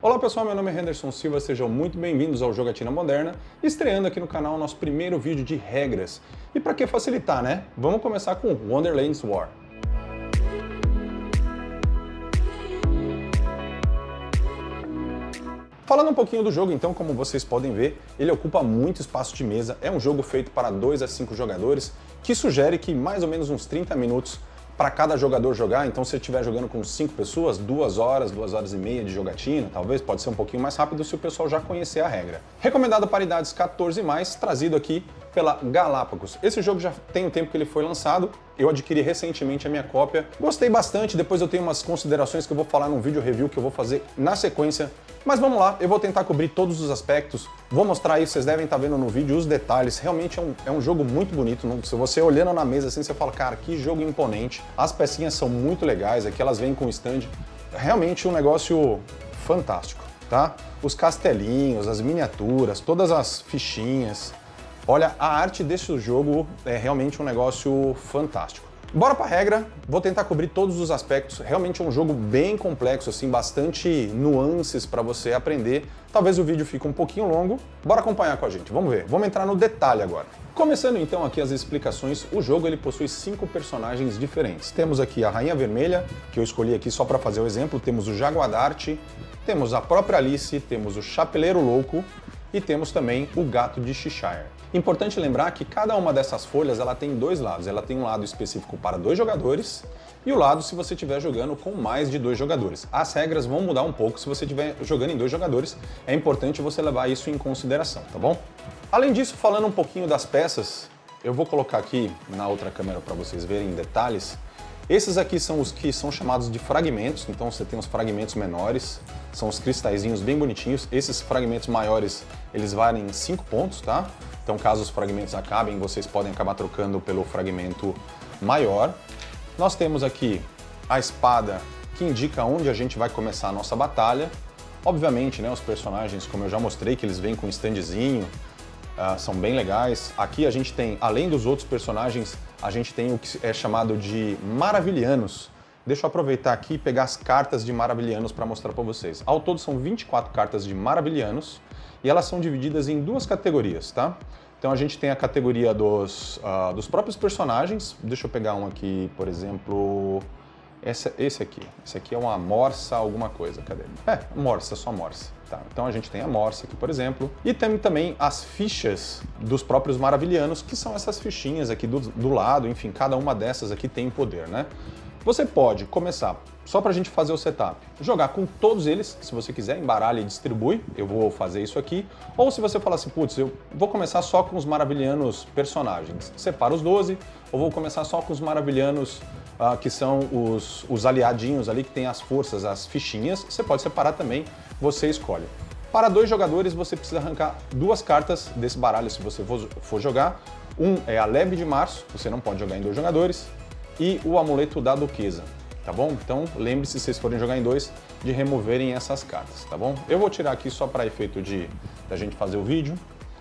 Olá pessoal, meu nome é Henderson Silva, sejam muito bem-vindos ao Jogatina Moderna, estreando aqui no canal o nosso primeiro vídeo de regras. E para que facilitar, né? Vamos começar com Wonderland's War. Falando um pouquinho do jogo, então, como vocês podem ver, ele ocupa muito espaço de mesa, é um jogo feito para 2 a 5 jogadores, que sugere que mais ou menos uns 30 minutos para cada jogador jogar. Então, se você estiver jogando com 5 pessoas, 2 horas, 2 horas e meia de jogatina, talvez, pode ser um pouquinho mais rápido se o pessoal já conhecer a regra. Recomendado para idades 14+, trazido aqui pela Galápagos. Esse jogo já tem um tempo que ele foi lançado, eu adquiri recentemente a minha cópia, gostei bastante, depois eu tenho umas considerações que eu vou falar num vídeo review que eu vou fazer na sequência, mas vamos lá, eu vou tentar cobrir todos os aspectos, vou mostrar aí, vocês devem estar vendo no vídeo os detalhes, realmente é um jogo muito bonito, se você olhando na mesa assim, você fala, cara, que jogo imponente, as pecinhas são muito legais, aqui elas vêm com stand, realmente um negócio fantástico, tá? Os castelinhos, as miniaturas, todas as fichinhas. Olha, a arte desse jogo é realmente um negócio fantástico. Bora pra regra, vou tentar cobrir todos os aspectos, realmente é um jogo bem complexo, assim, bastante nuances para você aprender. Talvez o vídeo fique um pouquinho longo, bora acompanhar com a gente, vamos ver. Vamos entrar no detalhe agora. Começando então aqui as explicações, o jogo ele possui 5 personagens diferentes. Temos aqui a Rainha Vermelha, que eu escolhi aqui só para fazer o exemplo, temos o Jaguadarte, temos a própria Alice, temos o Chapeleiro Louco e temos também o Gato de Cheshire. Importante lembrar que cada uma dessas folhas ela tem dois lados. Ela tem um lado específico para 2 jogadores e o lado se você estiver jogando com mais de 2 jogadores. As regras vão mudar um pouco se você estiver jogando em 2 jogadores. É importante você levar isso em consideração, tá bom? Além disso, falando um pouquinho das peças, eu vou colocar aqui na outra câmera para vocês verem em detalhes. Esses aqui são os que são chamados de fragmentos, então você tem os fragmentos menores, são os cristalzinhos bem bonitinhos. Esses fragmentos maiores, eles valem 5 pontos, tá? Então, caso os fragmentos acabem, vocês podem acabar trocando pelo fragmento maior. Nós temos aqui a espada, que indica onde a gente vai começar a nossa batalha. Obviamente, né, os personagens, como eu já mostrei, que eles vêm com um standzinho, são bem legais. Aqui a gente tem, além dos outros personagens, a gente tem o que é chamado de Maravilhanos. Deixa eu aproveitar aqui e pegar as cartas de Maravilhanos para mostrar para vocês. Ao todo são 24 cartas de Maravilhanos e elas são divididas em 2 categorias, tá? Então a gente tem a categoria dos próprios personagens. Deixa eu pegar um aqui, por exemplo, esse aqui. Esse aqui é uma Morsa alguma coisa, cadê? Morsa, só Morsa. Tá, então a gente tem a Morsa aqui, por exemplo, e tem também as fichas dos próprios Maravilhanos, que são essas fichinhas aqui do lado, enfim, cada uma dessas aqui tem poder, né? Você pode começar, só pra gente fazer o setup, jogar com todos eles, se você quiser, embaralha e distribui, eu vou fazer isso aqui, ou se você falar assim, putz, eu vou começar só com os Maravilhanos personagens, separa os 12, ou vou começar só com os Maravilhanos que são os aliadinhos ali, que tem as forças, as fichinhas, você pode separar também, você escolhe. Para 2 jogadores, você precisa arrancar 2 cartas desse baralho se você for jogar. Um é a Lebe de Março, você não pode jogar em 2 jogadores, e o Amuleto da Duquesa, tá bom? Então lembre-se, se vocês forem jogar em 2, de removerem essas cartas, tá bom? Eu vou tirar aqui só para efeito da gente fazer o vídeo.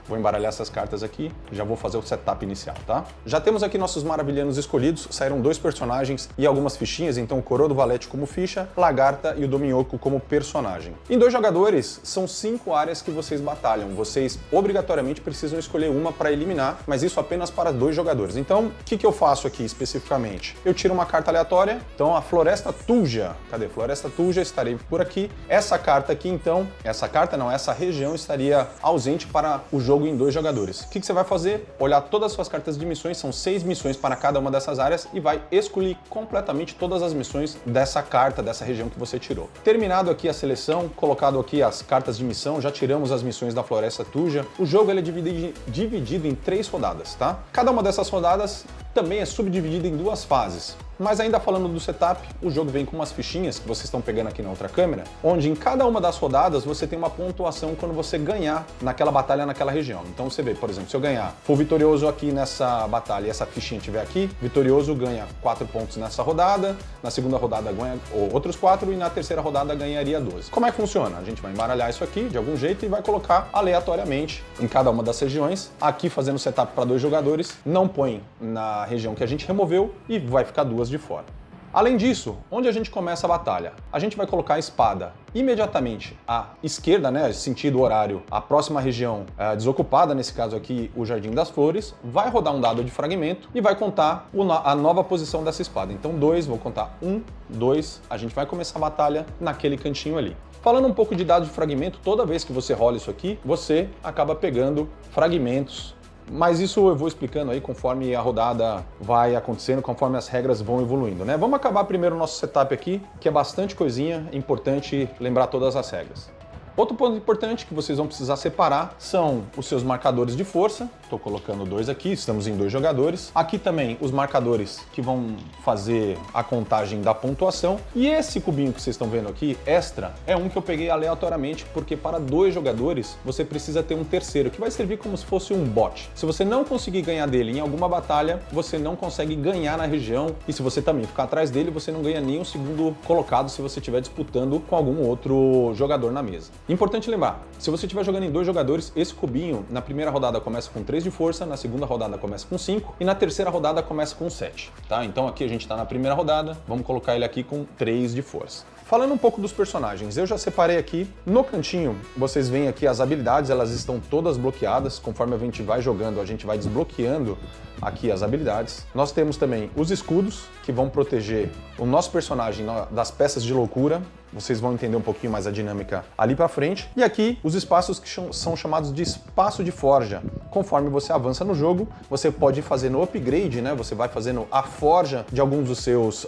Vou embaralhar essas cartas aqui, já vou fazer o setup inicial, tá? Já temos aqui nossos Maravilhanos escolhidos, saíram 2 personagens e algumas fichinhas, então o Coroa do Valete como ficha, Lagarta e o Dominhoco como personagem. Em 2 jogadores, são 5 áreas que vocês batalham, vocês obrigatoriamente precisam escolher uma para eliminar, mas isso apenas para 2 jogadores. Então, o que eu faço aqui especificamente? Eu tiro uma carta aleatória, então a Floresta Tulja, cadê? Floresta Tulja estaria por aqui. Essa carta aqui, então, essa região estaria ausente para o jogo em 2 jogadores. O que você vai fazer? Olhar todas as suas cartas de missões, são 6 missões para cada uma dessas áreas e vai excluir completamente todas as missões dessa carta, dessa região que você tirou. Terminado aqui a seleção, colocado aqui as cartas de missão, já tiramos as missões da Floresta Tulja. O jogo ele é dividido em 3 rodadas, tá? Cada uma dessas rodadas também é subdividida em 2 fases. Mas ainda falando do setup, o jogo vem com umas fichinhas que vocês estão pegando aqui na outra câmera, onde em cada uma das rodadas você tem uma pontuação quando você ganhar naquela batalha naquela região. Então você vê, por exemplo, se eu ganhar, for vitorioso aqui nessa batalha e essa fichinha estiver aqui, vitorioso ganha 4 pontos nessa rodada, na segunda rodada ganha outros 4 e na terceira rodada ganharia 12. Como é que funciona? A gente vai embaralhar isso aqui de algum jeito e vai colocar aleatoriamente em cada uma das regiões. Aqui fazendo setup para 2 jogadores, não põe na região que a gente removeu e vai ficar 2 de fora. Além disso, onde a gente começa a batalha? A gente vai colocar a espada imediatamente à esquerda, né, sentido horário, a próxima região desocupada, nesse caso aqui o Jardim das Flores, vai rodar um dado de fragmento e vai contar a nova posição dessa espada. Então 2, vou contar 1, 2, a gente vai começar a batalha naquele cantinho ali. Falando um pouco de dado de fragmento, toda vez que você rola isso aqui, você acaba pegando fragmentos. Mas isso eu vou explicando aí conforme a rodada vai acontecendo, conforme as regras vão evoluindo, né? Vamos acabar primeiro o nosso setup aqui, que é bastante coisinha, é importante lembrar todas as regras. Outro ponto importante que vocês vão precisar separar são os seus marcadores de força. Estou colocando 2 aqui, estamos em 2 jogadores. Aqui também os marcadores que vão fazer a contagem da pontuação. E esse cubinho que vocês estão vendo aqui, extra, é um que eu peguei aleatoriamente, porque para 2 jogadores você precisa ter um terceiro, que vai servir como se fosse um bot. Se você não conseguir ganhar dele em alguma batalha, você não consegue ganhar na região. E se você também ficar atrás dele, você não ganha nem o segundo colocado se você estiver disputando com algum outro jogador na mesa. Importante lembrar, se você estiver jogando em 2 jogadores, esse cubinho na primeira rodada começa com 3 de força, na segunda rodada começa com 5 e na terceira rodada começa com 7, tá? Então aqui a gente está na primeira rodada, vamos colocar ele aqui com 3 de força. Falando um pouco dos personagens, eu já separei aqui, no cantinho, vocês veem aqui as habilidades, elas estão todas bloqueadas, conforme a gente vai jogando, a gente vai desbloqueando aqui as habilidades. Nós temos também os escudos, que vão proteger o nosso personagem das peças de loucura, vocês vão entender um pouquinho mais a dinâmica ali pra frente. E aqui, os espaços que são chamados de espaço de forja. Conforme você avança no jogo, você pode ir fazendo upgrade, né? Você vai fazendo a forja de alguns dos seus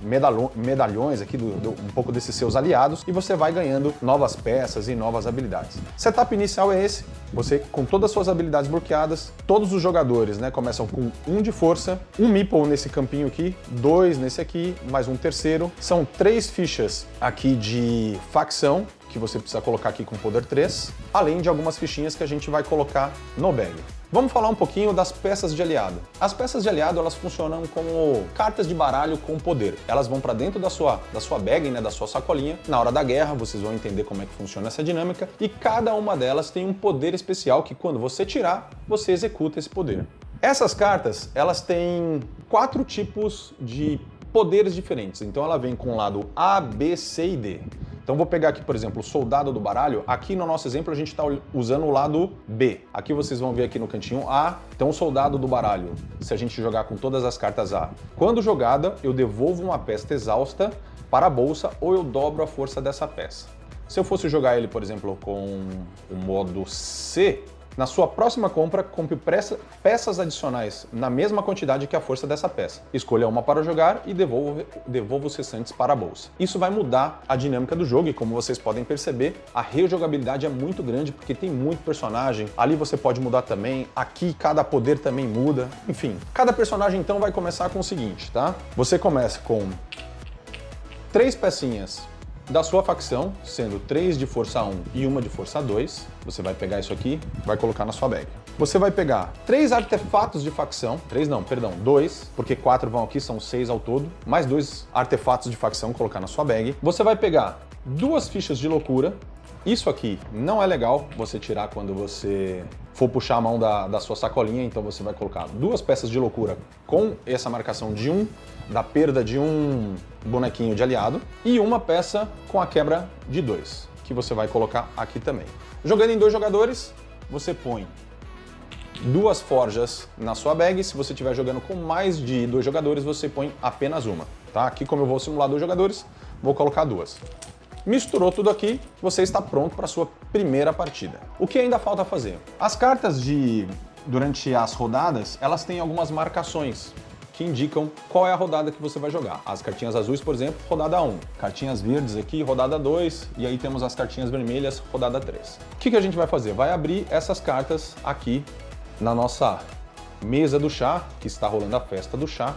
medalhões aqui, um pouco desses seus aliados, e você vai ganhando novas peças e novas habilidades. Setup inicial é esse, você com todas as suas habilidades bloqueadas, todos os jogadores, né, começam com 1 de força, 1 meeple nesse campinho aqui, 2 nesse aqui, mais um terceiro. São 3 fichas aqui de facção, que você precisa colocar aqui com poder 3, além de algumas fichinhas que a gente vai colocar no bag. Vamos falar um pouquinho das peças de aliado. As peças de aliado, elas funcionam como cartas de baralho com poder. Elas vão para dentro da sua bag, né, da sua sacolinha. Na hora da guerra, vocês vão entender como é que funciona essa dinâmica. E cada uma delas tem um poder especial que quando você tirar, você executa esse poder. Essas cartas, elas têm 4 tipos de poderes diferentes. Então ela vem com o lado A, B, C e D. Então vou pegar aqui, por exemplo, o soldado do baralho. Aqui no nosso exemplo a gente está usando o lado B. Aqui vocês vão ver aqui no cantinho A. Então o soldado do baralho, se a gente jogar com todas as cartas A, quando jogada eu devolvo uma peça exausta para a bolsa ou eu dobro a força dessa peça. Se eu fosse jogar ele, por exemplo, com o modo C, na sua próxima compra, compre peças adicionais na mesma quantidade que a força dessa peça. Escolha uma para jogar e devolva os restantes para a bolsa. Isso vai mudar a dinâmica do jogo e, como vocês podem perceber, a rejogabilidade é muito grande porque tem muito personagem. Ali você pode mudar também, aqui cada poder também muda. Enfim, cada personagem então vai começar com o seguinte, tá? Você começa com 3 pecinhas da sua facção, sendo 3 de força 1 e 1 de força 2. Você vai pegar isso aqui, vai colocar na sua bag. Você vai pegar 3 artefatos de facção, 2, porque 4 vão aqui, são 6 ao todo, mais 2 artefatos de facção, colocar na sua bag. Você vai pegar 2 fichas de loucura. Isso aqui não é legal você tirar quando você for puxar a mão da sua sacolinha, então você vai colocar 2 peças de loucura com essa marcação de 1, da perda de um bonequinho de aliado, e uma peça com a quebra de 2, que você vai colocar aqui também. Jogando em 2 jogadores, você põe 2 forjas na sua bag. Se você estiver jogando com mais de 2 jogadores, você põe apenas uma, tá? Aqui, como eu vou simular 2 jogadores, vou colocar 2. Misturou tudo aqui, você está pronto para a sua primeira partida. O que ainda falta fazer? As cartas durante as rodadas, elas têm algumas marcações que indicam qual é a rodada que você vai jogar. As cartinhas azuis, por exemplo, rodada 1. Cartinhas verdes aqui, rodada 2. E aí temos as cartinhas vermelhas, rodada 3. O que a gente vai fazer? Vai abrir essas cartas aqui na nossa mesa do chá, que está rolando a festa do chá.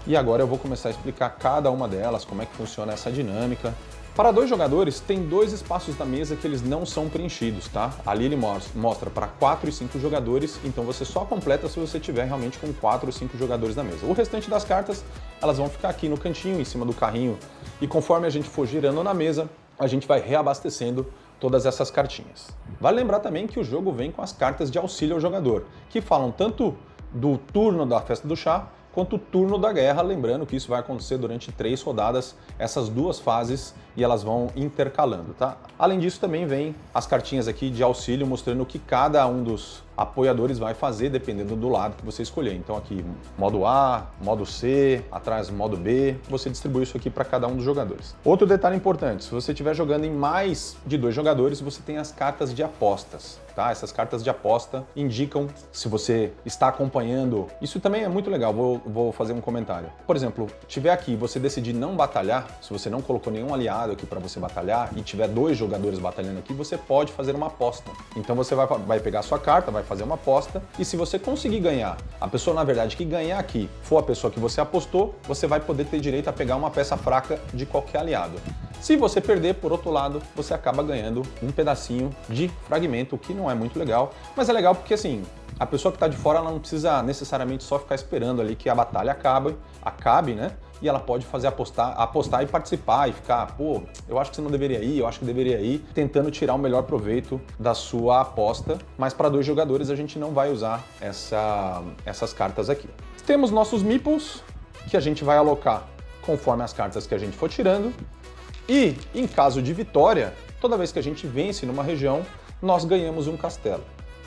E agora eu vou começar a explicar cada uma delas, como é que funciona essa dinâmica. Para 2 jogadores, tem 2 espaços da mesa que eles não são preenchidos, tá? Ali ele mostra para 4 e 5 jogadores, então você só completa se você tiver realmente com 4 ou 5 jogadores na mesa. O restante das cartas, elas vão ficar aqui no cantinho, em cima do carrinho, e conforme a gente for girando na mesa, a gente vai reabastecendo todas essas cartinhas. Vale lembrar também que o jogo vem com as cartas de auxílio ao jogador, que falam tanto do turno da festa do chá, quanto o turno da guerra, lembrando que isso vai acontecer durante 3 rodadas, essas 2 fases, e elas vão intercalando, tá? Além disso, também vem as cartinhas aqui de auxílio mostrando o que cada um dos apoiadores vai fazer dependendo do lado que você escolher. Então aqui modo A, modo C, atrás modo B, você distribui isso aqui para cada um dos jogadores. Outro detalhe importante, se você estiver jogando em mais de 2 jogadores, você tem as cartas de apostas, tá? Essas cartas de aposta indicam se você está acompanhando. Isso também é muito legal, vou fazer um comentário. Por exemplo, tiver aqui, você decidir não batalhar, se você não colocou nenhum aliado aqui para você batalhar e tiver 2 jogadores batalhando aqui, você pode fazer uma aposta. Então você vai pegar a sua carta, vai fazer uma aposta, e se você conseguir ganhar, a pessoa na verdade que ganhar aqui for a pessoa que você apostou, você vai poder ter direito a pegar uma peça fraca de qualquer aliado. Se você perder, por outro lado, você acaba ganhando um pedacinho de fragmento, o que não é muito legal, mas é legal porque assim, a pessoa que está de fora ela não precisa necessariamente só ficar esperando ali que a batalha acabe, né? E ela pode fazer apostar e participar e ficar, pô, eu acho que você não deveria ir, eu acho que deveria ir, tentando tirar o melhor proveito da sua aposta. Mas para 2 jogadores a gente não vai usar essas cartas aqui. Temos nossos meeples, que a gente vai alocar conforme as cartas que a gente for tirando. E, em caso de vitória, toda vez que a gente vence numa região, nós ganhamos um castelo.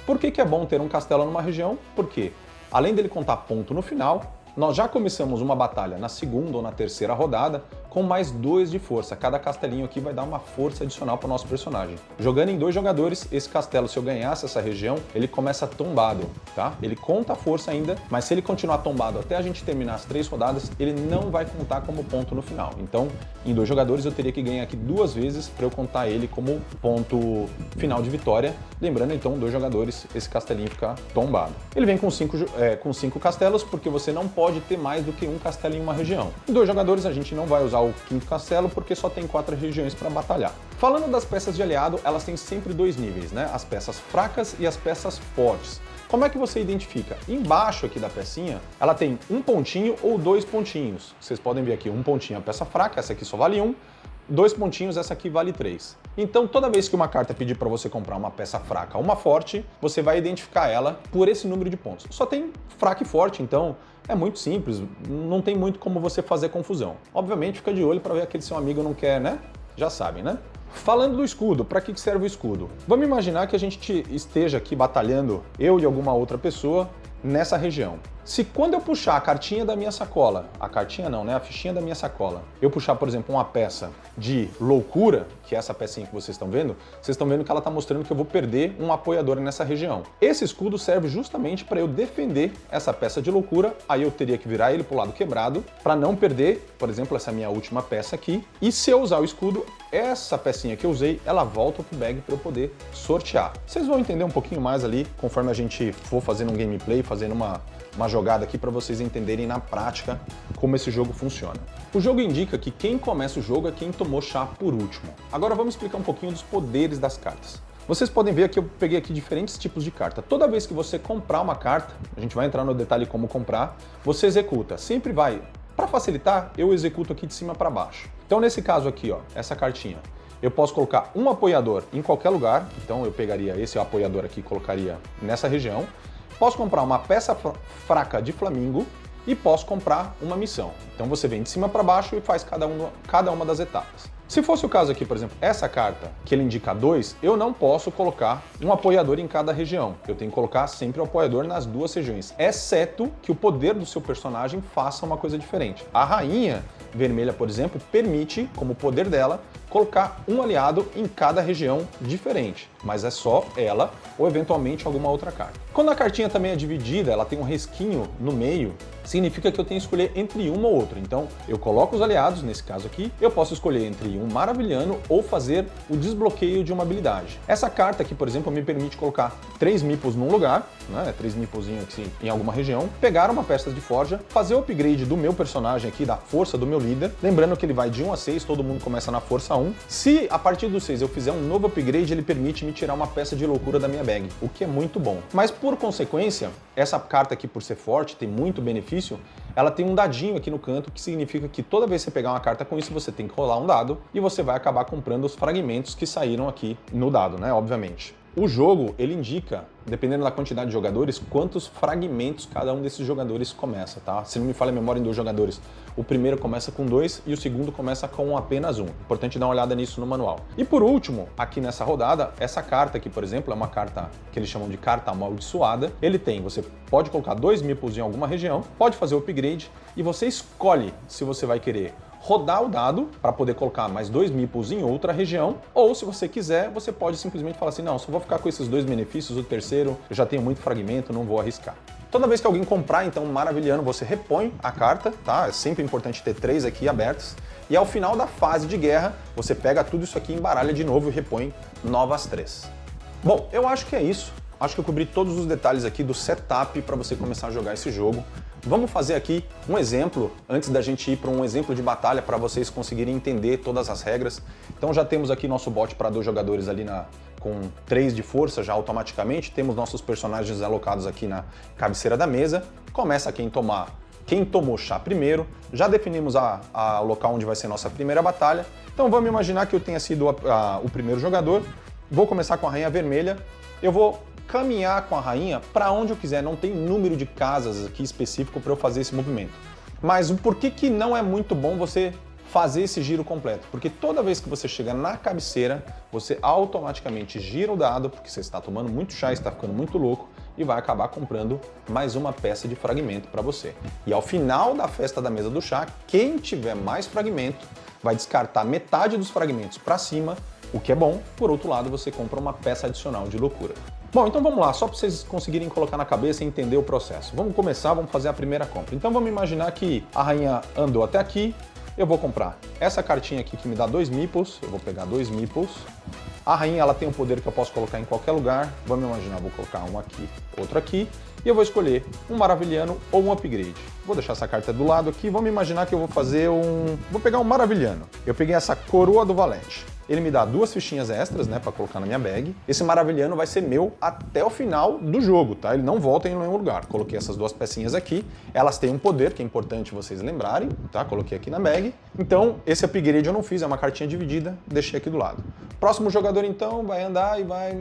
Por que é bom ter um castelo numa região? Porque, além dele contar ponto no final, nós já começamos uma batalha na 2ª ou na 3ª rodada com mais 2 de força. Cada castelinho aqui vai dar uma força adicional para o nosso personagem. Jogando em 2 jogadores, esse castelo, se eu ganhasse essa região, ele começa tombado, tá? Ele conta a força ainda, mas se ele continuar tombado até a gente terminar as 3 rodadas, ele não vai contar como ponto no final. Então, em 2 jogadores, eu teria que ganhar aqui 2 vezes para eu contar ele como ponto final de vitória. Lembrando, então, 2 jogadores, esse castelinho fica tombado. Ele vem com 5 castelos, porque você não pode ter mais do que um castelo em uma região. Em 2 jogadores, a gente não vai usar o 5º castelo, porque só tem 4 regiões para batalhar. Falando das peças de aliado, elas têm sempre 2 níveis, né? As peças fracas e as peças fortes. Como é que você identifica? Embaixo aqui da pecinha, ela tem um pontinho ou 2 pontinhos. Vocês podem ver aqui, um pontinho é a peça fraca, essa aqui só vale 1. 2 pontinhos, essa aqui vale 3. Então, toda vez que uma carta pedir para você comprar uma peça fraca ou uma forte, você vai identificar ela por esse número de pontos. Só tem fraca e forte, então é muito simples, não tem muito como você fazer confusão. Obviamente, fica de olho para ver aquele seu amigo não quer, né? Já sabem, né? Falando do escudo, para que serve o escudo? Vamos imaginar que a gente esteja aqui batalhando, eu e alguma outra pessoa, nessa região. Se quando eu puxar a cartinha da minha sacola, a cartinha não, né? A fichinha da minha sacola, eu puxar, por exemplo, uma peça de loucura, que é essa pecinha que vocês estão vendo que ela está mostrando que eu vou perder um apoiador nessa região. Esse escudo serve justamente para eu defender essa peça de loucura, aí eu teria que virar ele para o lado quebrado, para não perder, por exemplo, essa minha última peça aqui, e se eu usar o escudo, essa pecinha que eu usei, ela volta pro bag para eu poder sortear. Vocês vão entender um pouquinho mais ali, conforme a gente for fazendo um gameplay, fazendo uma jogada aqui para vocês entenderem na prática como esse jogo funciona. O jogo indica que quem começa o jogo é quem tomou chá por último. Agora vamos explicar um pouquinho dos poderes das cartas. Vocês podem ver que eu peguei aqui diferentes tipos de carta. Toda vez que você comprar uma carta, a gente vai entrar no detalhe como comprar, você executa. Sempre vai. Para facilitar, eu executo aqui de cima para baixo. Então nesse caso aqui, ó, essa cartinha, eu posso colocar um apoiador em qualquer lugar. Então eu pegaria esse apoiador aqui e colocaria nessa região. Posso comprar uma peça fraca de Flamingo e posso comprar uma missão. Então você vem de cima para baixo e faz cada uma das etapas. Se fosse o caso aqui, por exemplo, essa carta, que ele indica 2, eu não posso colocar um apoiador em cada região. Eu tenho que colocar sempre o apoiador nas 2 regiões, exceto que o poder do seu personagem faça uma coisa diferente. A rainha vermelha, por exemplo, permite, como poder dela, colocar um aliado em cada região diferente, mas é só ela ou eventualmente alguma outra carta. Quando a cartinha também é dividida, ela tem um risquinho no meio, significa que eu tenho que escolher entre uma ou outra. Então, eu coloco os aliados, nesse caso aqui, eu posso escolher entre um maravilhano ou fazer o desbloqueio de uma habilidade. Essa carta aqui, por exemplo, me permite colocar 3 meeples num lugar, né, 3 meeplezinhos aqui em alguma região, pegar uma peça de forja, fazer o upgrade do meu personagem aqui, da força do meu líder, lembrando que ele vai de 1 a 6, todo mundo começa na força 1. Se a partir do 6 eu fizer um novo upgrade, ele permite me tirar uma peça de loucura da minha bag, o que é muito bom. Mas por consequência, essa carta aqui, por ser forte, tem muito benefício, ela tem um dadinho aqui no canto, que significa que toda vez que você pegar uma carta com isso, você tem que rolar um dado e você vai acabar comprando os fragmentos que saíram aqui no dado, né? Obviamente. O jogo, ele indica, dependendo da quantidade de jogadores, quantos fragmentos cada um desses jogadores começa, tá? Se não me falha a memória em 2 jogadores, o primeiro começa com 2 e o segundo começa com apenas 1. Importante dar uma olhada nisso no manual. E por último, aqui nessa rodada, essa carta aqui, por exemplo, é uma carta que eles chamam de carta amaldiçoada. Você pode colocar 2 meeples em alguma região, pode fazer o upgrade e você escolhe se você vai querer rodar o dado para poder colocar mais 2 meeples em outra região, ou se você quiser, você pode simplesmente falar assim, não, só vou ficar com esses 2 benefícios, o terceiro eu já tenho muito fragmento, não vou arriscar. Toda vez que alguém comprar, então, um Maravilhano, você repõe a carta, tá? É sempre importante ter 3 aqui abertos. E ao final da fase de guerra, você pega tudo isso aqui, embaralha de novo e repõe novas 3. Bom, eu acho que é isso. Acho que eu cobri todos os detalhes aqui do setup para você começar a jogar esse jogo. Vamos fazer aqui um exemplo, antes da gente ir para um exemplo de batalha, para vocês conseguirem entender todas as regras. Então já temos aqui nosso bot para 2 jogadores ali com 3 de força já automaticamente. Temos nossos personagens alocados aqui na cabeceira da mesa. Começa quem tomou chá primeiro. Já definimos o local onde vai ser nossa primeira batalha. Então vamos imaginar que eu tenha sido o primeiro jogador. Vou começar com a rainha vermelha. Eu vou caminhar com a rainha para onde eu quiser, não tem número de casas aqui específico para eu fazer esse movimento. Mas o porquê que não é muito bom você fazer esse giro completo? Porque toda vez que você chega na cabeceira, você automaticamente gira o dado, porque você está tomando muito chá, está ficando muito louco, e vai acabar comprando mais uma peça de fragmento para você. E ao final da festa da mesa do chá, quem tiver mais fragmento vai descartar metade dos fragmentos para cima, o que é bom. Por outro lado, você compra uma peça adicional de loucura. Bom, então vamos lá, só para vocês conseguirem colocar na cabeça e entender o processo. Vamos começar, vamos fazer a primeira compra. Então vamos imaginar que a rainha andou até aqui, eu vou comprar essa cartinha aqui que me dá 2 meeples, eu vou pegar 2 meeples. A rainha, ela tem um poder que eu posso colocar em qualquer lugar. Vamos imaginar, vou colocar um aqui, outro aqui, e eu vou escolher um Maravilhano ou um Upgrade. Vou deixar essa carta do lado aqui, vamos imaginar que eu vou fazer vou pegar um Maravilhano. Eu peguei essa Coroa do Valente. Ele me dá 2 fichinhas extras, né, para colocar na minha bag. Esse Maravilhano vai ser meu até o final do jogo, tá? Ele não volta em nenhum lugar. Coloquei essas 2 pecinhas aqui. Elas têm um poder que é importante vocês lembrarem, tá? Coloquei aqui na bag. Então, esse upgrade eu não fiz, é uma cartinha dividida, deixei aqui do lado. Próximo jogador, então, vai andar e vai,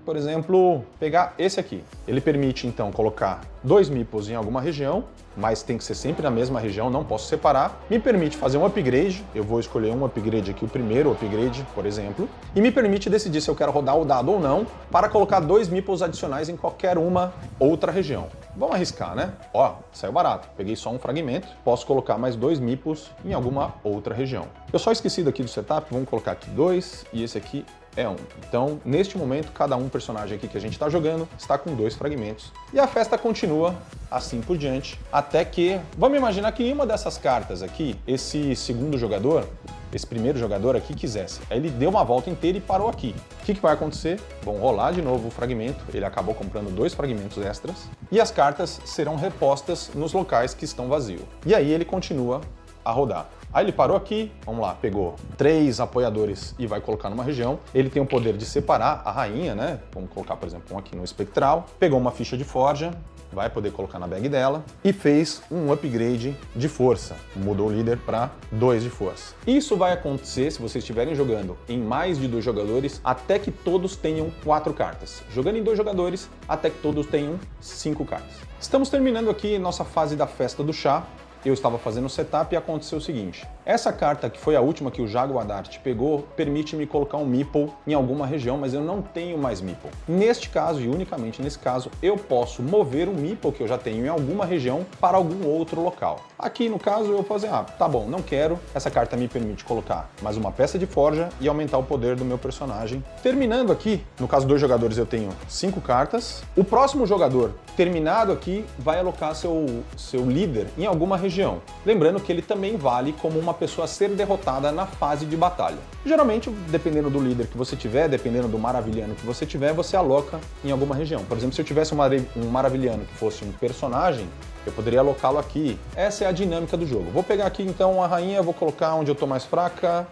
por exemplo, pegar esse aqui. Ele permite, então, colocar 2 meeples em alguma região, mas tem que ser sempre na mesma região, não posso separar. Me permite fazer um upgrade, eu vou escolher um upgrade aqui, o primeiro upgrade, por exemplo, e me permite decidir se eu quero rodar o dado ou não, para colocar 2 meeples adicionais em qualquer uma outra região. Vamos arriscar, né? Ó, saiu barato, peguei só um fragmento, posso colocar mais 2 meeples em alguma outra região. Eu só esqueci daqui do setup, vamos colocar aqui 2 e esse aqui é 1. Então, neste momento, cada personagem aqui que a gente está jogando está com 2 fragmentos. E a festa continua assim por diante, até que, vamos imaginar que em uma dessas cartas aqui, esse segundo jogador, esse primeiro jogador aqui quisesse. Aí ele deu uma volta inteira e parou aqui. O que vai acontecer? Vão rolar de novo o fragmento, ele acabou comprando 2 fragmentos extras, e as cartas serão repostas nos locais que estão vazios. E aí ele continua a rodar. Aí ele parou aqui, vamos lá, pegou 3 apoiadores e vai colocar numa região. Ele tem o poder de separar a rainha, né? Vamos colocar, por exemplo, um aqui no espectral. Pegou uma ficha de forja, vai poder colocar na bag dela e fez um upgrade de força. Mudou o líder para 2 de força. Isso vai acontecer se vocês estiverem jogando em mais de 2 jogadores até que todos tenham 4 cartas. Jogando em 2 jogadores até que todos tenham 5 cartas. Estamos terminando aqui nossa fase da festa do chá. Eu estava fazendo o setup e aconteceu o seguinte. Essa carta, que foi a última que o Jaguardart pegou, permite-me colocar um meeple em alguma região, mas eu não tenho mais meeple. Neste caso, e unicamente nesse caso, eu posso mover o meeple que eu já tenho em alguma região para algum outro local. Aqui, no caso, eu vou fazer, tá bom, não quero. Essa carta me permite colocar mais uma peça de forja e aumentar o poder do meu personagem. Terminando aqui, no caso 2 jogadores, eu tenho 5 cartas. O próximo jogador, terminado aqui, vai alocar seu líder em alguma região. Lembrando que ele também vale como uma pessoa a ser derrotada na fase de batalha. Geralmente, dependendo do líder que você tiver, dependendo do Maravilhano que você tiver, você aloca em alguma região. Por exemplo, se eu tivesse um Maravilhano que fosse um personagem, eu poderia alocá-lo aqui. Essa é a dinâmica do jogo. Vou pegar aqui então a rainha, vou colocar onde eu estou mais fraca,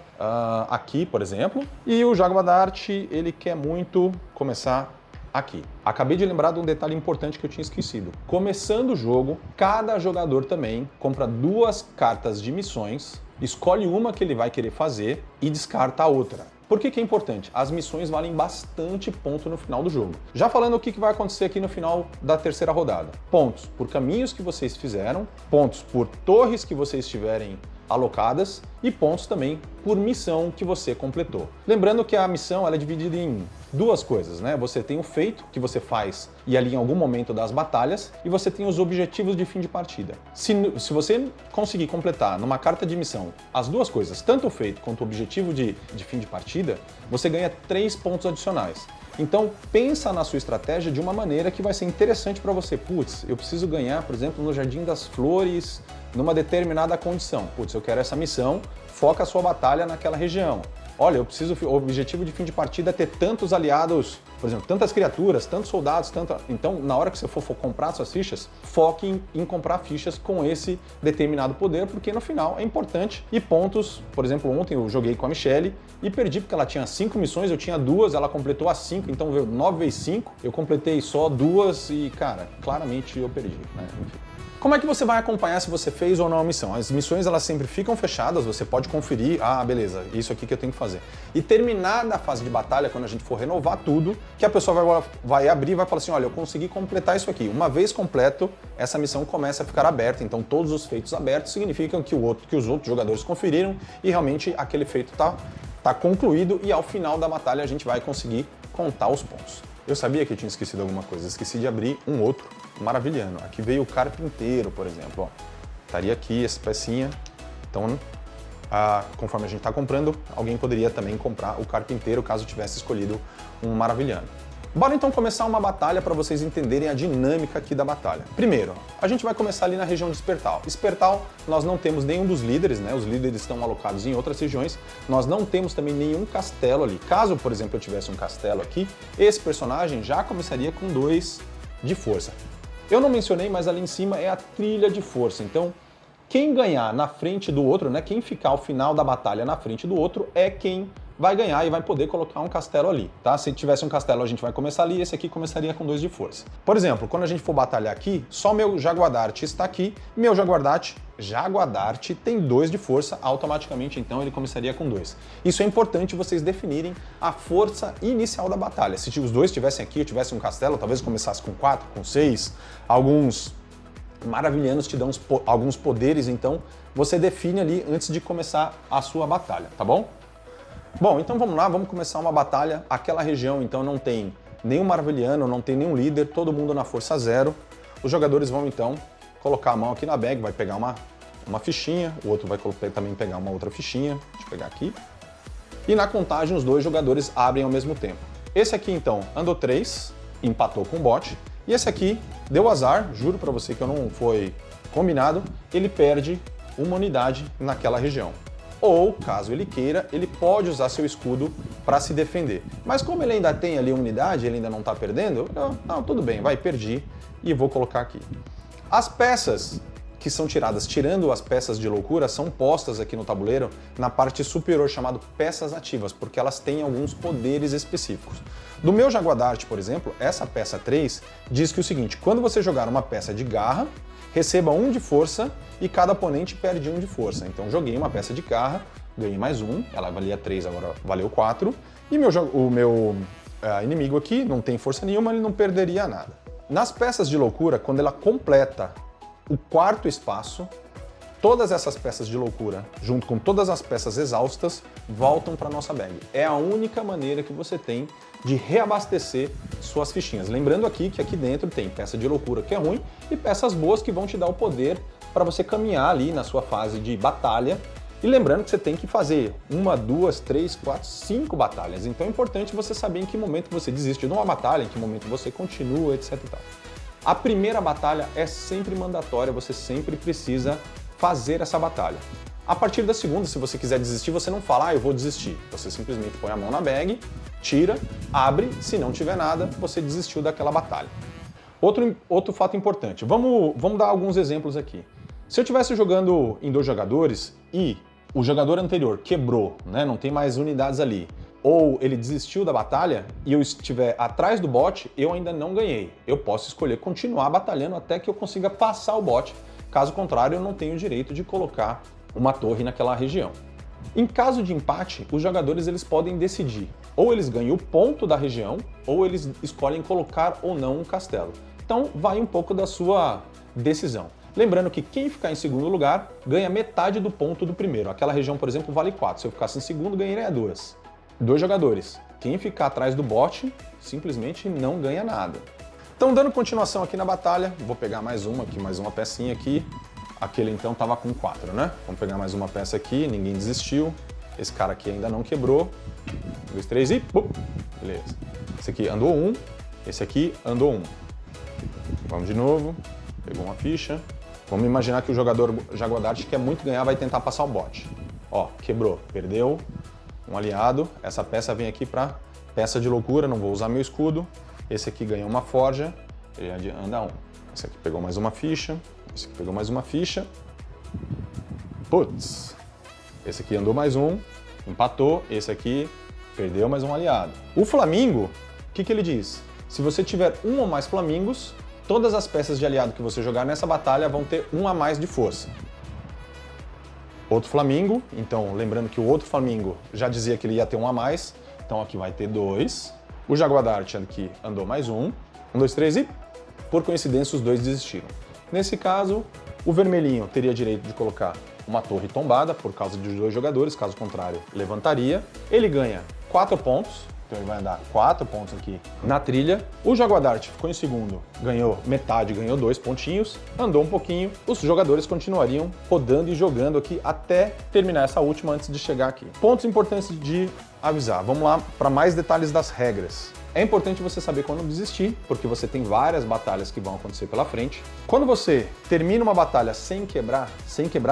aqui, por exemplo. E o Jaguardart, ele quer muito começar aqui. Acabei de lembrar de um detalhe importante que eu tinha esquecido. Começando o jogo, cada jogador também compra 2 cartas de missões, escolhe uma que ele vai querer fazer e descarta a outra. Por que que é importante? As missões valem bastante ponto no final do jogo. Já falando o que vai acontecer aqui no final da terceira rodada. Pontos por caminhos que vocês fizeram, pontos por torres que vocês tiverem alocadas e pontos também por missão que você completou. Lembrando que a missão ela é dividida em duas coisas, né? Você tem o feito que você faz e ali em algum momento das batalhas e você tem os objetivos de fim de partida. Se você conseguir completar numa carta de missão as duas coisas, tanto o feito quanto o objetivo de fim de partida, você ganha 3 pontos adicionais. Então, pensa na sua estratégia de uma maneira que vai ser interessante para você. Putz, eu preciso ganhar, por exemplo, no Jardim das Flores, numa determinada condição. Putz, eu quero essa missão, foca a sua batalha naquela região. Olha, o objetivo de fim de partida é ter tantos aliados, por exemplo, tantas criaturas, tantos soldados, Então, na hora que você for comprar suas fichas, foque em comprar fichas com esse determinado poder, porque no final é importante. E pontos, por exemplo, ontem eu joguei com a Michelle e perdi porque ela tinha 5 missões, eu tinha 2, ela completou as 5, então veio 9 vezes 5, eu completei só 2 e, cara, claramente eu perdi, né? Enfim. Como é que você vai acompanhar se você fez ou não a missão? As missões elas sempre ficam fechadas, você pode conferir, beleza, isso aqui que eu tenho que fazer. E terminada a fase de batalha, quando a gente for renovar tudo, que a pessoa vai abrir e vai falar assim, olha, eu consegui completar isso aqui. Uma vez completo, essa missão começa a ficar aberta, então todos os feitos abertos significam que os outros jogadores conferiram e realmente aquele feito tá concluído e ao final da batalha a gente vai conseguir contar os pontos. Eu sabia que eu tinha esquecido alguma coisa, esqueci de abrir um outro maravilhando. Aqui veio o carpinteiro, por exemplo. Ó. Estaria aqui essa pecinha. Então, conforme a gente está comprando, alguém poderia também comprar o carpinteiro, caso tivesse escolhido um maravilhando. Bora então começar uma batalha para vocês entenderem a dinâmica aqui da batalha. Primeiro, a gente vai começar ali na região de Espertal. Espertal, nós não temos nenhum dos líderes, né? Os líderes estão alocados em outras regiões. Nós não temos também nenhum castelo ali. Caso, por exemplo, eu tivesse um castelo aqui, esse personagem já começaria com 2 de força. Eu não mencionei, mas ali em cima é a trilha de força. Então, quem ganhar na frente do outro, né? Quem ficar ao final da batalha na frente do outro é quem vai ganhar e vai poder colocar um castelo ali, tá? Se tivesse um castelo, a gente vai começar ali, esse aqui começaria com 2 de força. Por exemplo, quando a gente for batalhar aqui, só meu Jaguardarte está aqui, meu Jaguardarte tem 2 de força, automaticamente então ele começaria com 2. Isso é importante vocês definirem a força inicial da batalha. Se os dois estivessem aqui, eu tivesse um castelo, talvez eu começasse com 4, com 6, alguns maravilhanos te dão alguns poderes, então você define ali antes de começar a sua batalha, tá bom? Bom, então vamos lá, vamos começar uma batalha. Aquela região então não tem nenhum maravilhano, não tem nenhum líder, todo mundo na força 0. Os jogadores vão então colocar a mão aqui na bag, vai pegar uma fichinha, o outro vai também pegar uma outra fichinha, deixa eu pegar aqui. E na contagem os 2 jogadores abrem ao mesmo tempo. Esse aqui então andou 3, empatou com o bot, e esse aqui deu azar, juro pra você que não foi combinado, ele perde uma unidade naquela região. Ou, caso ele queira, ele pode usar seu escudo para se defender. Mas como ele ainda tem ali uma unidade, ele ainda não está perdendo, não, tudo bem, perdi e vou colocar aqui. As peças que são tiradas, tirando as peças de loucura, são postas aqui no tabuleiro na parte superior, chamado peças ativas, porque elas têm alguns poderes específicos. Do meu Jaguardarte, por exemplo, essa peça 3 diz que o seguinte, quando você jogar uma peça de garra, receba 1 de força e cada oponente perde 1 de força. Então joguei uma peça de garra, ganhei mais 1, ela valia 3, agora valeu 4. E o meu inimigo aqui não tem força nenhuma, ele não perderia nada. Nas peças de loucura, quando ela completa o 4º espaço, todas essas peças de loucura, junto com todas as peças exaustas, voltam para nossa bag. É a única maneira que você tem de reabastecer suas fichinhas. Lembrando aqui que aqui dentro tem peça de loucura que é ruim e peças boas que vão te dar o poder para você caminhar ali na sua fase de batalha. E lembrando que você tem que fazer 1, 2, 3, 4, 5 batalhas. Então é importante você saber em que momento você desiste de uma batalha, em que momento você continua, etc e tal. A primeira batalha é sempre mandatória, você sempre precisa fazer essa batalha. A partir da segunda, se você quiser desistir, você não fala, eu vou desistir. Você simplesmente põe a mão na bag, tira, abre, se não tiver nada, você desistiu daquela batalha. Outro fato importante, vamos dar alguns exemplos aqui. Se eu estivesse jogando em 2 jogadores e o jogador anterior quebrou, né, não tem mais unidades ali, ou ele desistiu da batalha e eu estiver atrás do bot, eu ainda não ganhei. Eu posso escolher continuar batalhando até que eu consiga passar o bot. Caso contrário, eu não tenho o direito de colocar uma torre naquela região. Em caso de empate, os jogadores eles podem decidir, ou eles ganham o ponto da região, ou eles escolhem colocar ou não um castelo. Então vai um pouco da sua decisão. Lembrando que quem ficar em segundo lugar ganha metade do ponto do primeiro. Aquela região, por exemplo, vale 4. Se eu ficasse em segundo, ganharia 2. 2 jogadores. Quem ficar atrás do bot simplesmente não ganha nada. Então, dando continuação aqui na batalha, vou pegar mais uma pecinha aqui. Aquele então estava com 4, né? Vamos pegar mais uma peça aqui, ninguém desistiu. Esse cara aqui ainda não quebrou. 1, 2, 3 e... Beleza. Esse aqui andou 1, esse aqui andou 1. Vamos de novo. Pegou uma ficha. Vamos imaginar que o jogador Jaguadart quer muito ganhar, vai tentar passar o bot. Ó, quebrou, perdeu um aliado. Essa peça vem aqui para peça de loucura, não vou usar meu escudo. Esse aqui ganhou uma forja, ele anda 1. Esse aqui pegou mais uma ficha, esse aqui pegou mais uma ficha. Putz! Esse aqui andou mais 1, empatou. Esse aqui perdeu mais um aliado. O Flamingo, o que ele diz? Se você tiver 1 ou mais Flamingos, todas as peças de aliado que você jogar nessa batalha vão ter 1 a mais de força. Outro Flamingo, então lembrando que o outro Flamingo já dizia que ele ia ter 1 a mais, então aqui vai ter 2. O Jaguadart aqui andou mais 1. 1, 2, 3 e, por coincidência, os 2 desistiram. Nesse caso, o vermelhinho teria direito de colocar uma torre tombada por causa dos 2 jogadores, caso contrário, levantaria. Ele ganha 4 pontos. Então ele vai andar 4 pontos aqui na trilha. O Jaguadart ficou em segundo, ganhou metade, ganhou 2 pontinhos, andou um pouquinho. Os jogadores continuariam rodando e jogando aqui até terminar essa última antes de chegar aqui. Pontos importantes de avisar. Vamos lá para mais detalhes das regras. É importante você saber quando desistir, porque você tem várias batalhas que vão acontecer pela frente. Quando você termina uma batalha sem quebrar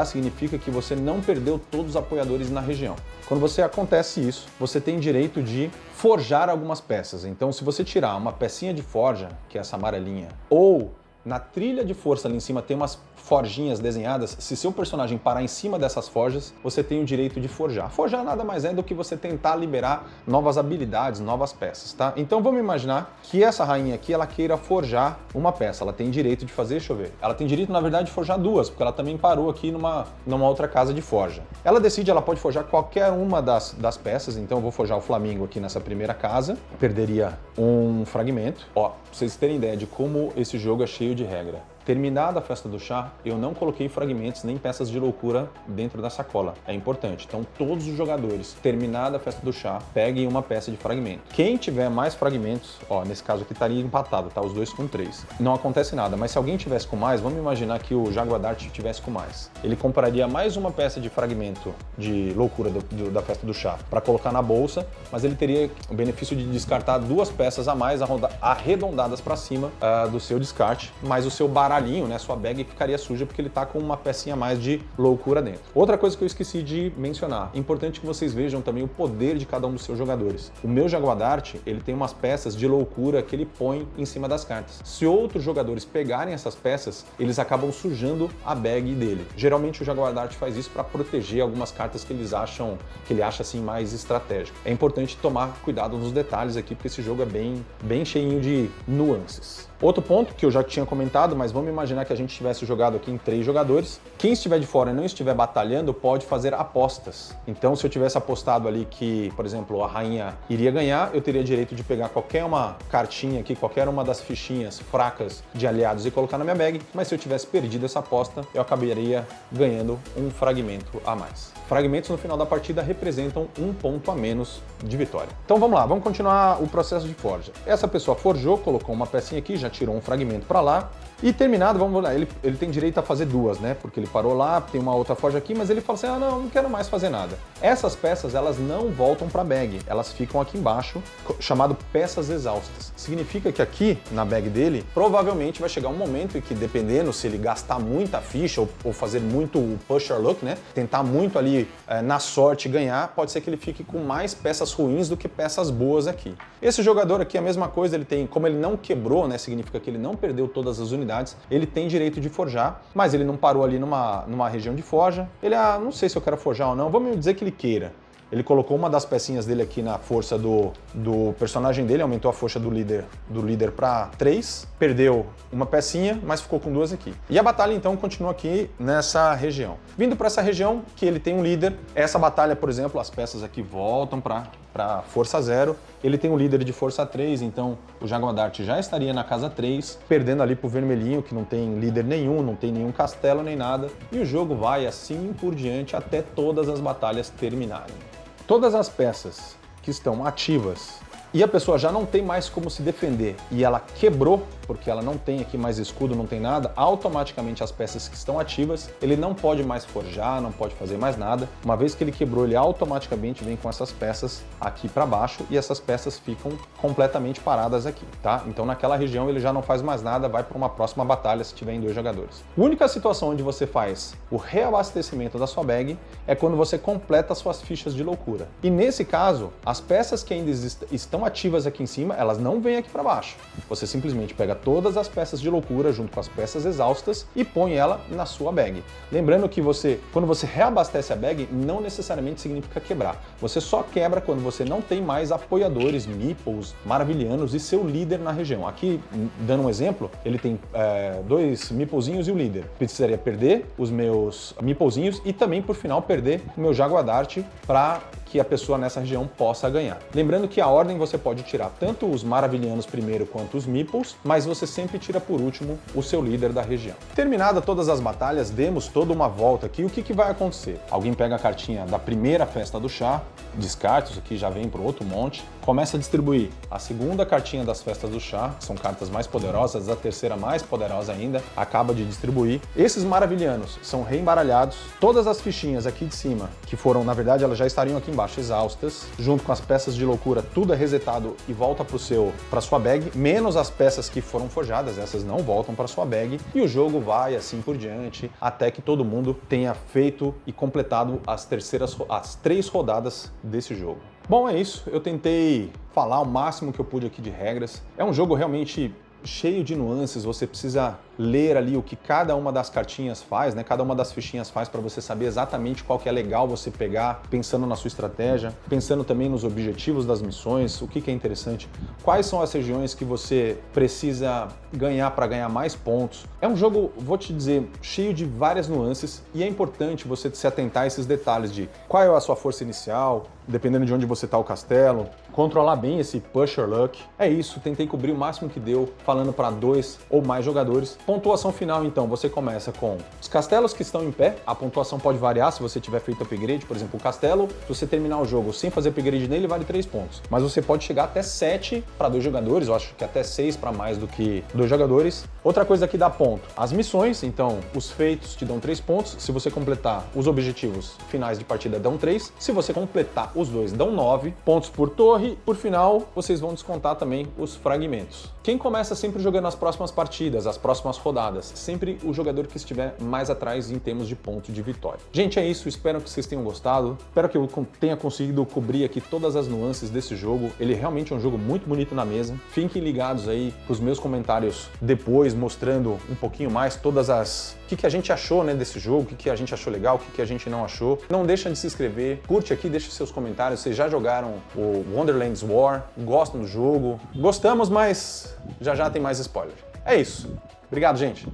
significa que você não perdeu todos os apoiadores na região. Quando acontece isso, você tem direito de forjar algumas peças. Então, se você tirar uma pecinha de forja, que é essa amarelinha, ou na trilha de força ali em cima tem umas forjinhas desenhadas, se seu personagem parar em cima dessas forjas, você tem o direito de forjar. Forjar nada mais é do que você tentar liberar novas habilidades, novas peças, tá? Então vamos imaginar que essa rainha aqui, ela queira forjar uma peça, ela tem direito de fazer, deixa eu ver, ela tem direito, na verdade, de forjar 2, porque ela também parou aqui numa outra casa de forja. Ela decide, ela pode forjar qualquer uma das peças, então eu vou forjar o Flamingo aqui nessa primeira casa, perderia um fragmento. Ó, pra vocês terem ideia de como esse jogo é cheio de regra. Terminada a festa do chá, eu não coloquei fragmentos nem peças de loucura dentro da sacola. É importante. Então, todos os jogadores, terminada a festa do chá, peguem uma peça de fragmento. Quem tiver mais fragmentos, ó, nesse caso aqui estaria empatado, tá? Os 2 com 3. Não acontece nada, mas se alguém tivesse com mais, vamos imaginar que o Jaguadart tivesse com mais. Ele compraria mais uma peça de fragmento de loucura da festa do chá para colocar na bolsa, mas ele teria o benefício de descartar 2 peças a mais arredondadas para cima do seu descarte, mas o seu baralho, né, sua bag ficaria suja porque ele tá com uma pecinha a mais de loucura dentro. Outra coisa que eu esqueci de mencionar, importante que vocês vejam também o poder de cada um dos seus jogadores. O meu Jaguadart, ele tem umas peças de loucura que ele põe em cima das cartas. Se outros jogadores pegarem essas peças, eles acabam sujando a bag dele. Geralmente o Jaguadart faz isso para proteger algumas cartas que ele acha assim mais estratégico. É importante tomar cuidado nos detalhes aqui, porque esse jogo é bem cheinho de nuances. Outro ponto que eu já tinha comentado, mas vamos imaginar que a gente tivesse jogado aqui em 3 jogadores. Quem estiver de fora e não estiver batalhando pode fazer apostas. Então, se eu tivesse apostado ali que, por exemplo, a rainha iria ganhar, eu teria direito de pegar qualquer uma cartinha aqui, qualquer uma das fichinhas fracas de aliados e colocar na minha bag. Mas se eu tivesse perdido essa aposta, eu acabaria ganhando um fragmento a mais. Fragmentos no final da partida representam 1 ponto a menos de vitória. Então vamos lá, vamos continuar o processo de forja. Essa pessoa forjou, colocou uma pecinha aqui, já tirou um fragmento para lá. E terminado, vamos lá, ele tem direito a fazer 2, né? Porque ele parou lá, tem uma outra forja aqui, mas ele fala assim, não quero mais fazer nada. Essas peças, elas não voltam para a bag, elas ficam aqui embaixo, chamado peças exaustas. Significa que aqui, na bag dele, provavelmente vai chegar um momento em que, dependendo se ele gastar muita ficha ou fazer muito o push or luck, né? Tentar muito ali na sorte ganhar, pode ser que ele fique com mais peças ruins do que peças boas aqui. Esse jogador aqui, a mesma coisa, ele tem, como ele não quebrou, né? Significa que ele não perdeu todas as unidades, ele tem direito de forjar, mas ele não parou ali numa região de forja. Ele, não sei se eu quero forjar ou não, vamos dizer que ele queira. Ele colocou uma das pecinhas dele aqui na força do personagem dele, aumentou a força do líder para 3, perdeu uma pecinha, mas ficou com 2 aqui. E a batalha então continua aqui nessa região. Vindo para essa região que ele tem um líder, essa batalha, por exemplo, as peças aqui voltam para força 0, ele tem um líder de força 3, então o Jaguar Dart já estaria na casa 3, perdendo ali pro vermelhinho, que não tem líder nenhum, não tem nenhum castelo nem nada, e o jogo vai assim por diante até todas as batalhas terminarem. Todas as peças que estão ativas e a pessoa já não tem mais como se defender e ela quebrou, porque ela não tem aqui mais escudo, não tem nada, automaticamente as peças que estão ativas, ele não pode mais forjar, não pode fazer mais nada. Uma vez que ele quebrou, ele automaticamente vem com essas peças aqui para baixo e essas peças ficam completamente paradas aqui, tá? Então naquela região ele já não faz mais nada, vai para uma próxima batalha se tiver em 2 jogadores. A única situação onde você faz o reabastecimento da sua bag é quando você completa as suas fichas de loucura. E nesse caso, as peças que ainda estão ativas aqui em cima, elas não vêm aqui para baixo. Você simplesmente pega todas as peças de loucura junto com as peças exaustas e põe ela na sua bag. Lembrando que quando você reabastece a bag, não necessariamente significa quebrar. Você só quebra quando você não tem mais apoiadores, meeples, maravilhanos e seu líder na região. Aqui, dando um exemplo, ele tem 2 meeplezinhos e o líder. Precisaria perder os meus meeplezinhos e também, por final, perder o meu Jaguar Dart para que a pessoa nessa região possa ganhar. Lembrando que a ordem você pode tirar tanto os maravilhanos primeiro quanto os meeples, mas você sempre tira por último o seu líder da região. Terminada todas as batalhas, demos toda uma volta aqui. O que vai acontecer? Alguém pega a cartinha da primeira festa do chá, descarte, isso aqui já vem para outro monte, começa a distribuir a segunda cartinha das festas do chá, que são cartas mais poderosas, a terceira mais poderosa ainda, acaba de distribuir. Esses maravilhanos são reembaralhados, todas as fichinhas aqui de cima, que foram, na verdade, elas já estariam aqui embaixo exaustas, junto com as peças de loucura, tudo é resetado e volta para sua bag, menos as peças que foram forjadas, essas não voltam para sua bag, e o jogo vai assim por diante, até que todo mundo tenha feito e completado as 3 rodadas desse jogo. Bom, é isso. Eu tentei falar o máximo que eu pude aqui de regras. É um jogo realmente cheio de nuances, você precisa ler ali o que cada uma das cartinhas faz, né? Cada uma das fichinhas faz para você saber exatamente qual que é legal você pegar, pensando na sua estratégia, pensando também nos objetivos das missões, o que é interessante, quais são as regiões que você precisa ganhar para ganhar mais pontos. É um jogo, vou te dizer, cheio de várias nuances e é importante você se atentar a esses detalhes de qual é a sua força inicial, dependendo de onde você está o castelo, controlar bem esse pusher luck. É isso, tentei cobrir o máximo que deu, falando para 2 ou mais jogadores. Pontuação final, então, você começa com os castelos que estão em pé. A pontuação pode variar se você tiver feito upgrade. Por exemplo, o castelo, se você terminar o jogo sem fazer upgrade nele, vale 3 pontos. Mas você pode chegar até 7 para 2 jogadores, eu acho que até 6 para mais do que 2 jogadores. Outra coisa que dá ponto, as missões, então, os feitos te dão 3 pontos. Se você completar os objetivos finais de partida, dão 3. Se você completar os 2, dão 9 pontos por torre. Por final, vocês vão descontar também os fragmentos. Quem começa sempre jogando as próximas partidas, as próximas rodadas, sempre o jogador que estiver mais atrás em termos de ponto de vitória. Gente, é isso, espero que vocês tenham gostado, espero que eu tenha conseguido cobrir aqui todas as nuances desse jogo. Ele realmente é um jogo muito bonito na mesa. Fiquem ligados aí pros meus comentários depois, mostrando um pouquinho mais todas as... o que a gente achou, né, desse jogo, o que a gente achou legal, o que a gente não achou. Não deixa de se inscrever, curte aqui, deixa seus comentários. Vocês já jogaram o Wonderlands War, gostam do jogo? Gostamos, mas já tem mais spoiler. É isso. Obrigado, gente.